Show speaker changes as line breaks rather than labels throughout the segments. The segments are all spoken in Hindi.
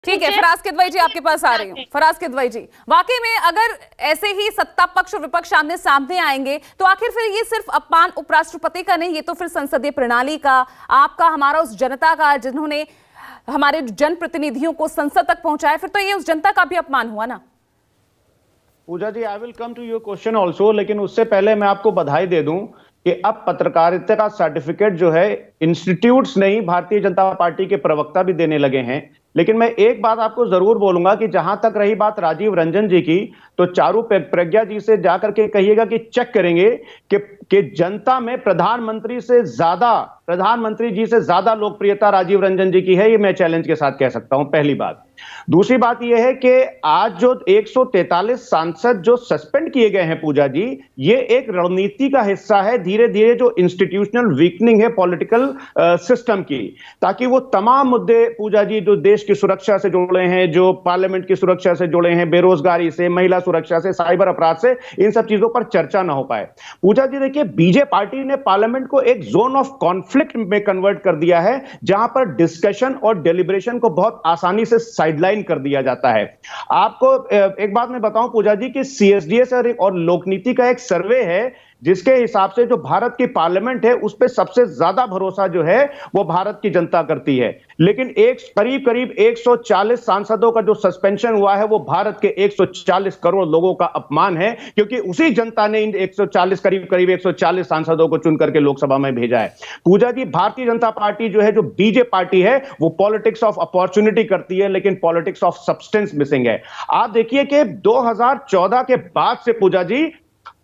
ठीक है, फराज किदवई जी आपके पास आ रही हूँ। फराज किदवई जी, वाकई में अगर ऐसे ही सत्ता पक्ष और विपक्ष सामने सामने आएंगे तो आखिर फिर ये सिर्फ अपमान उपराष्ट्रपति का नहीं, ये तो फिर संसदीय प्रणाली का, आपका, हमारा, उस जनता का जिन्होंने हमारे जनप्रतिनिधियों को संसद तक पहुंचाया, फिर तो ये उस जनता का भी अपमान हुआ ना।
Puja ji, I will come to your question also, लेकिन उससे पहले मैं आपको बधाई दे दूं कि अब पत्रकारिता का सर्टिफिकेट जो है इंस्टीट्यूट्स नहीं, भारतीय जनता पार्टी के प्रवक्ता भी देने लगे हैं। लेकिन मैं एक बात आपको जरूर बोलूंगा कि जहां तक रही बात राजीव रंजन जी की, तो चारू प्रज्ञा जी से जाकर के कहिएगा कि चेक करेंगे कि जनता में प्रधानमंत्री जी से ज्यादा लोकप्रियता राजीव रंजन जी की है। ये मैं चैलेंज के साथ कह सकता हूं, पहली बात। दूसरी बात यह है कि आज जो 143 सांसद जो सस्पेंड किए गए हैं पूजा जी, ये एक रणनीति का हिस्सा है, धीरे धीरे जो इंस्टीट्यूशनल वीकनिंग है पॉलिटिकल सिस्टम की, ताकि वो तमाम मुद्दे पूजा जी जो देश की सुरक्षा से जुड़े हैं, जो पार्लियामेंट की सुरक्षा से जुड़े हैं, बेरोजगारी से, महिला सुरक्षा से, साइबर अपराध से, इन सब चीजों पर चर्चा ना हो पाए। पूजा जी देखिए, बीजेपी पार्टी ने पार्लियामेंट को एक जोन ऑफ कॉन्फ्लिक्ट में कन्वर्ट कर दिया है, जहां पर डिस्कशन और डेलिब्रेशन को बहुत आसानी से साइडलाइन कर दिया जाता है। आपको एक बात मैं बताऊं पूजा जी कि सीएसडीएस और लोकनीति का एक सर्वे है, जिसके हिसाब से जो भारत की पार्लियामेंट है उस पे सबसे ज्यादा भरोसा जो है वो भारत की जनता करती है। लेकिन करीब 140 सांसदों का जो सस्पेंशन हुआ है वो भारत के 140 करोड़ लोगों का अपमान है, क्योंकि उसी जनता ने इन करीब 140 सांसदों को चुन करके लोकसभा में भेजा है। पूजा जी, भारतीय जनता पार्टी जो है, जो बीजेपी पार्टी है, वो पॉलिटिक्स ऑफ अपॉर्चुनिटी करती है, लेकिन पॉलिटिक्स ऑफ सब्सटेंस मिसिंग है। आप देखिए कि 2014 के बाद से पूजा जी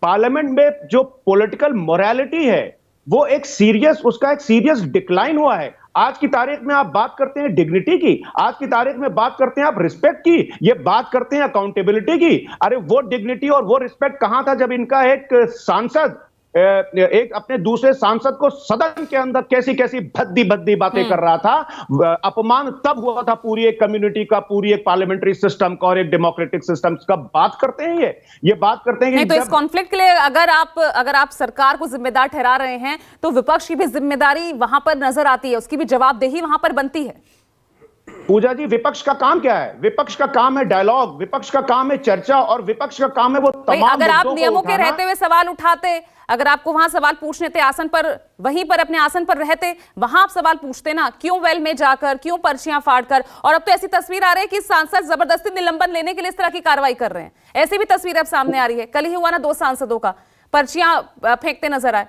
पार्लियामेंट में जो पॉलिटिकल मोरालिटी है वो उसका एक सीरियस डिक्लाइन हुआ है। आज की तारीख में आप बात करते हैं डिग्निटी की, आज की तारीख में बात करते हैं आप रिस्पेक्ट की, ये बात करते हैं अकाउंटेबिलिटी की। अरे वो डिग्निटी और वो रिस्पेक्ट कहां था जब इनका एक सांसद एक अपने दूसरे सांसद को सदन के अंदर कैसी कैसी भद्दी बातें कर रहा था। अपमान तब हुआ था पूरी एक कम्युनिटी का, पूरी एक पार्लियामेंट्री सिस्टम का और एक डेमोक्रेटिक सिस्टम का। बात करते हैं ये बात करते हैं कि
नहीं, तो इस कॉन्फ्लिक्ट के लिए अगर आप सरकार को जिम्मेदार ठहरा रहे हैं तो विपक्ष की भी जिम्मेदारी वहां पर नजर आती है, उसकी भी जवाबदेही वहां पर बनती है।
पूजा जी, विपक्ष का काम क्या है? विपक्ष का काम है डायलॉग, विपक्ष का काम है चर्चा, और विपक्ष का काम है वो तमाम
अगर आप नियमों के रहते हुए सवाल उठाते, अगर आपको वहां सवाल पूछने थे आसन पर, वहीं पर अपने आसन पर रहते, वहां आप सवाल पूछते ना, क्यों वेल में जाकर, क्यों पर्चियां फाड़कर। और अब तो ऐसी तस्वीर आ रही है कि सांसद जबरदस्ती निलंबन लेने के लिए इस तरह की कार्रवाई कर रहे हैं। ऐसी भी तस्वीर अब सामने आ रही है। कल ही हुआ ना, 2 सांसदों का पर्चियां फेंकते नजर आए।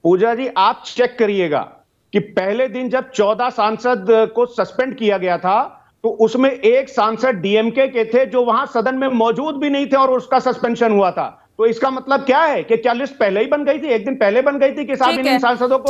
पूजा जी, आप चेक करिएगा कि पहले दिन जब 14 सांसद को सस्पेंड किया गया था, तो उसमें एक सांसद डीएमके के थे जो वहां सदन में मौजूद भी नहीं थे और उसका सस्पेंशन हुआ था। तो इसका मतलब क्या है कि क्या लिस्ट पहले ही बन गई थी, एक दिन पहले बन गई थी कि साहब इन सांसदों को